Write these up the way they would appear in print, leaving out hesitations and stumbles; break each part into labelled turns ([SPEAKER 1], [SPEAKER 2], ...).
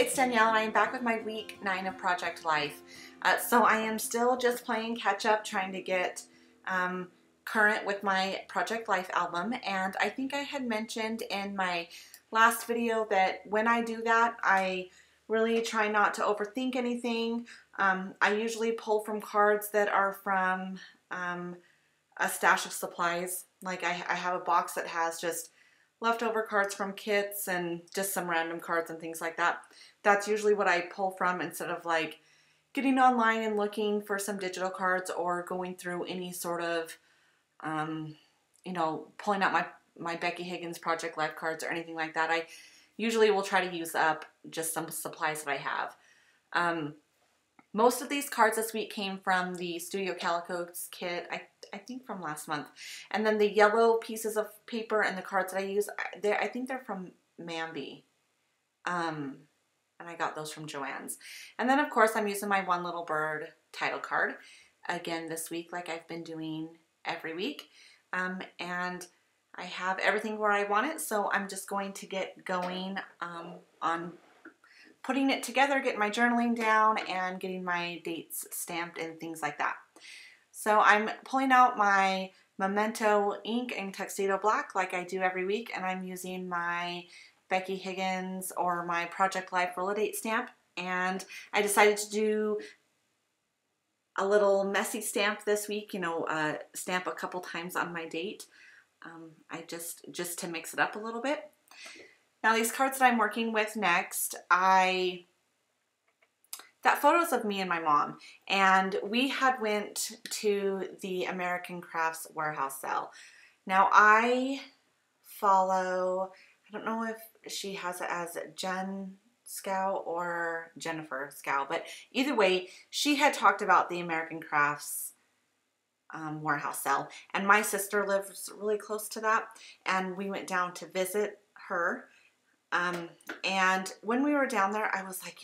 [SPEAKER 1] it's Danielle and I am back with my week 9 of Project Life. So I am still just playing catch up, trying to get current with my Project Life album, and I think I had mentioned in my last video that when I do that, I really try not to overthink anything. I usually pull from cards that are from a stash of supplies. Like I have a box that has just leftover cards from kits and just some random cards and things like that. That's usually what I pull from instead of like getting online and looking for some digital cards or going through any sort of, pulling out my Becky Higgins Project Life cards or anything like that. I usually will try to use up just some supplies that I have. Most of these cards this week came from the Studio Calico's kit, I think from last month. And then the yellow pieces of paper and the cards that I use, I think they're from Mambi. And I got those from Joann's. And then, of course, I'm using my One Little Bird title card again this week, like I've been doing every week. And I have everything where I want it, so I'm just going to get going on putting it together, getting my journaling down, and getting my dates stamped and things like that. So I'm pulling out my Memento ink in Tuxedo Black like I do every week, and I'm using my Becky Higgins or my Project Life Roll a Date stamp. And I decided to do a little messy stamp this week, stamp a couple times on my date. I just to mix it up a little bit. Now these cards that I'm working with next, that photos of me and my mom, and we had went to the American Crafts warehouse sale. Now I don't know if she has it as Jen Scow or Jennifer Scow, but either way, she had talked about the American Crafts warehouse sale, and my sister lives really close to that, and we went down to visit her. And when we were down there, I was like,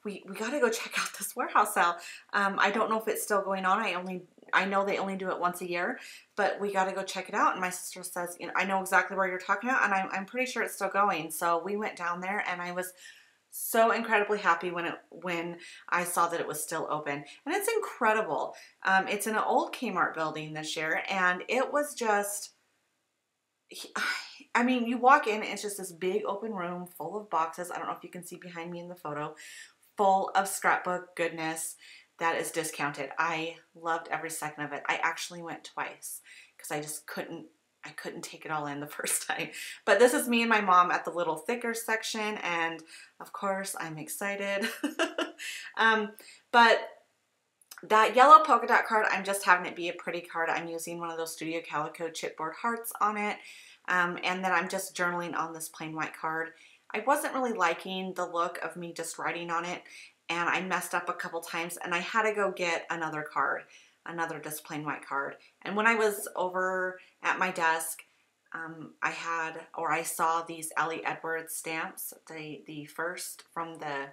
[SPEAKER 1] we got to go check out this warehouse sale. I don't know if it's still going on. I know they only do it once a year, but we got to go check it out. And my sister says, I know exactly where you're talking about, and I'm pretty sure it's still going. So we went down there, and I was so incredibly happy when I saw that it was still open. And it's incredible. It's in an old Kmart building this year, and it was just, you walk in, it's just this big open room full of boxes. I don't know if you can see behind me in the photo, full of scrapbook goodness that is discounted. I loved every second of it. I actually went twice because I just couldn't take it all in the first time. But this is me and my mom at the little thicker section, and of course I'm excited. But that yellow polka dot card, I'm just having it be a pretty card. I'm using one of those Studio Calico chipboard hearts on it. And then I'm just journaling on this plain white card. I wasn't really liking the look of me just writing on it, and I messed up a couple times, and I had to go get another card, another just plain white card. And when I was over at my desk, I saw these Ellie Edwards stamps, the first from the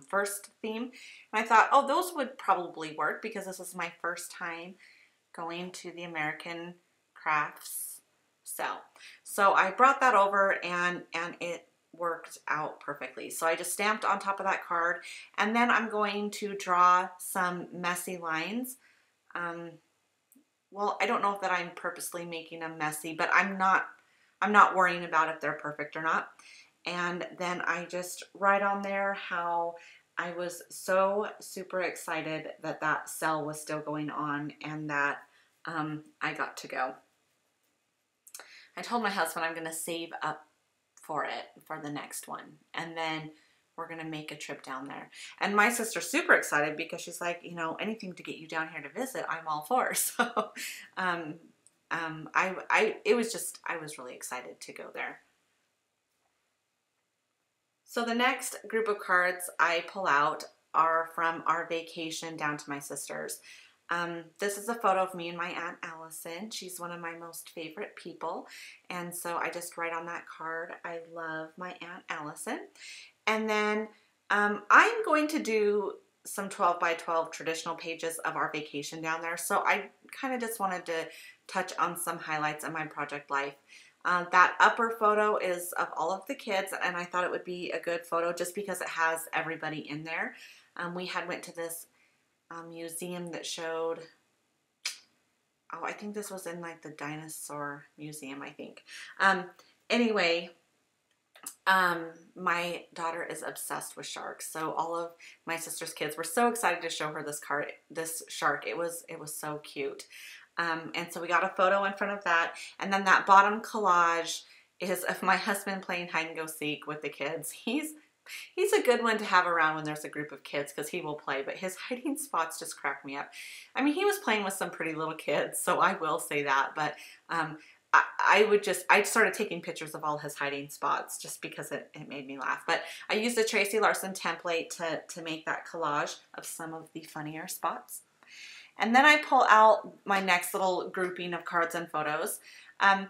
[SPEAKER 1] first theme, and I thought, oh, those would probably work because this is my first time going to the American Crafts sale. So I brought that over, and it worked out perfectly. So I just stamped on top of that card, and then I'm going to draw some messy lines. Well, I don't know if that I'm purposely making them messy, but I'm not worrying about if they're perfect or not. And then I just write on there how I was so super excited that that sale was still going on and that I got to go. I told my husband I'm going to save up for it for the next one, and then we're going to make a trip down there. And my sister's super excited because she's like, anything to get you down here to visit, I'm all for. So I was really excited to go there. So the next group of cards I pull out are from our vacation down to my sister's. This is a photo of me and my Aunt Allison. She's one of my most favorite people, and so I just write on that card, I love my Aunt Allison. And then I'm going to do some 12 by 12 traditional pages of our vacation down there, so I kind of just wanted to touch on some highlights of my Project Life. That upper photo is of all of the kids, and I thought it would be a good photo just because it has everybody in there. We had went to this museum that showed, oh, I think this was in like the dinosaur museum, I think. Anyway, my daughter is obsessed with sharks, so all of my sister's kids were so excited to show her this shark. It was so cute. And so we got a photo in front of that, and then that bottom collage is of my husband playing hide and go seek with the kids. He's a good one to have around when there's a group of kids because he will play, but his hiding spots just crack me up. I mean, he was playing with some pretty little kids, so I will say that, but I started taking pictures of all his hiding spots just because it made me laugh. But I used a Tracy Larson template to make that collage of some of the funnier spots. And then I pull out my next little grouping of cards and photos. I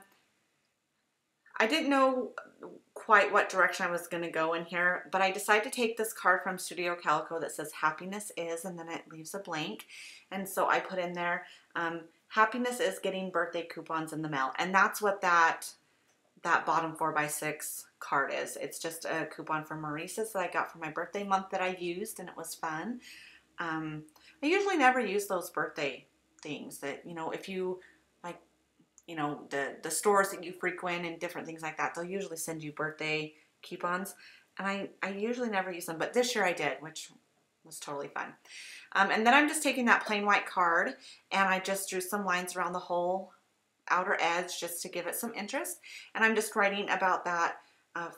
[SPEAKER 1] didn't know quite what direction I was going to go in here, but I decided to take this card from Studio Calico that says happiness is, and then it leaves a blank. And so I put in there, happiness is getting birthday coupons in the mail. And that's what that bottom 4x6 card is. It's just a coupon from Maurice's that I got for my birthday month that I used, and it was fun. I usually never use those birthday things that, you know, if you like, you know, the stores that you frequent and different things like that, they'll usually send you birthday coupons, and I usually never use them, but this year I did, which was totally fun. And then I'm just taking that plain white card, and I just drew some lines around the whole outer edge just to give it some interest, and I'm just writing about that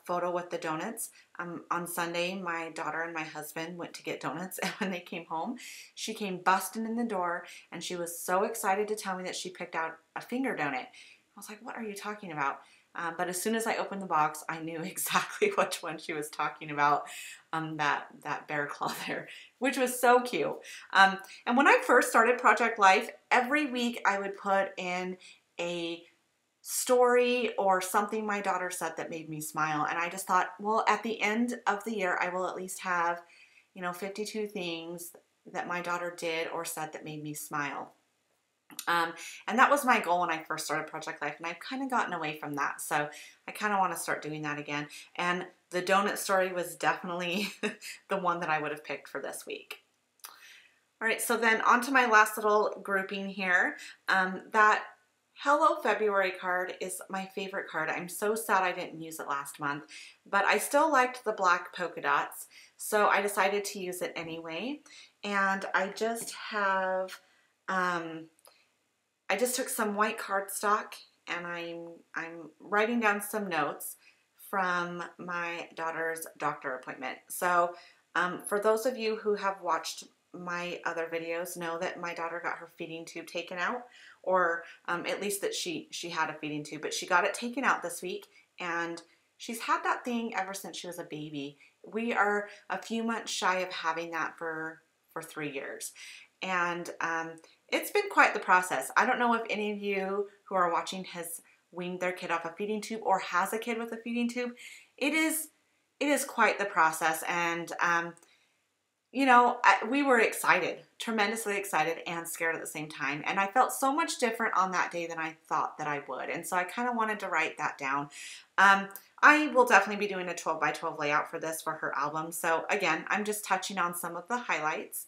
[SPEAKER 1] photo with the donuts. On Sunday, my daughter and my husband went to get donuts, and when they came home, she came busting in the door, and she was so excited to tell me that she picked out a finger donut. I was like, what are you talking about? But as soon as I opened the box, I knew exactly which one she was talking about, that bear claw there, which was so cute. And when I first started Project Life, every week I would put in a story or something my daughter said that made me smile. And I just thought, well, at the end of the year, I will at least have, you know, 52 things that my daughter did or said that made me smile. And that was my goal when I first started Project Life, and I've kind of gotten away from that. So I kind of want to start doing that again. And the donut story was definitely the one that I would have picked for this week. All right, so then on to my last little grouping here. That Hello February card is my favorite card. I'm so sad I didn't use it last month, but I still liked the black polka dots, so I decided to use it anyway. And I just have, I just took some white cardstock, and I'm writing down some notes from my daughter's doctor appointment. So for those of you who have watched my other videos know that my daughter got her feeding tube taken out, or at least that she had a feeding tube, but she got it taken out this week, and she's had that thing ever since she was a baby. We are a few months shy of having that for 3 years, and it's been quite the process. I don't know if any of you who are watching has weaned their kid off a feeding tube or has a kid with a feeding tube. It is quite the process, and you know, we were excited, tremendously excited and scared at the same time. And I felt so much different on that day than I thought that I would. And so I kind of wanted to write that down. I will definitely be doing a 12 by 12 layout for this for her album. So again, I'm just touching on some of the highlights.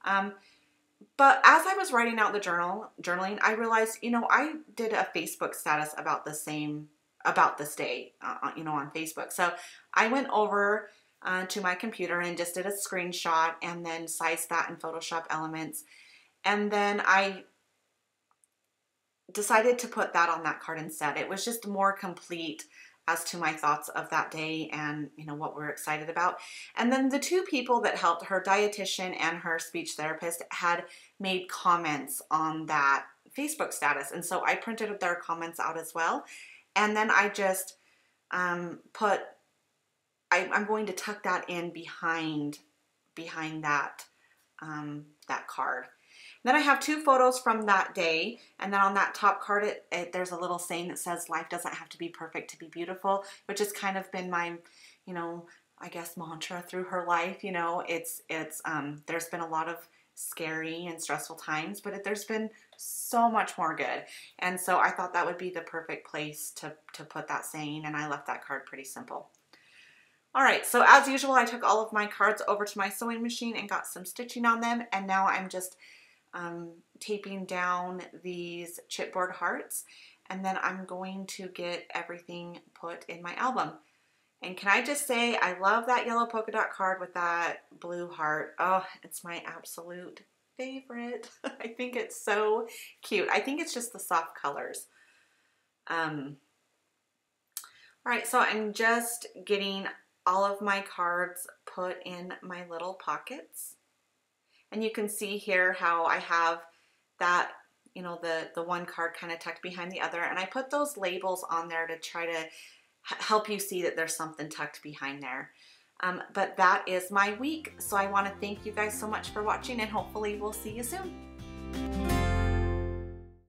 [SPEAKER 1] But as I was writing out the journaling, I realized, you know, I did a Facebook status about this day, you know, on Facebook. So I went over to my computer and just did a screenshot and then sized that in Photoshop Elements. And then I decided to put that on that card instead. It was just more complete as to my thoughts of that day and, you know, what we're excited about. And then the two people that helped, her dietitian and her speech therapist, had made comments on that Facebook status. And so I printed their comments out as well. And then I just put, I'm going to tuck that in behind that, that card. Then I have two photos from that day, and then on that top card, there's a little saying that says, life doesn't have to be perfect to be beautiful, which has kind of been my, you know, I guess mantra through her life. You know, there's been a lot of scary and stressful times, but there's been so much more good. And so I thought that would be the perfect place to put that saying, and I left that card pretty simple. All right, so as usual, I took all of my cards over to my sewing machine and got some stitching on them, and now I'm just taping down these chipboard hearts, and then I'm going to get everything put in my album. And can I just say, I love that yellow polka dot card with that blue heart. Oh, it's my absolute favorite. I think it's so cute. I think it's just the soft colors. All right, so I'm just getting all of my cards put in my little pockets. And you can see here how I have that, you know, the one card kind of tucked behind the other. And I put those labels on there to try to help you see that there's something tucked behind there. But that is my week. So I want to thank you guys so much for watching, and hopefully we'll see you soon.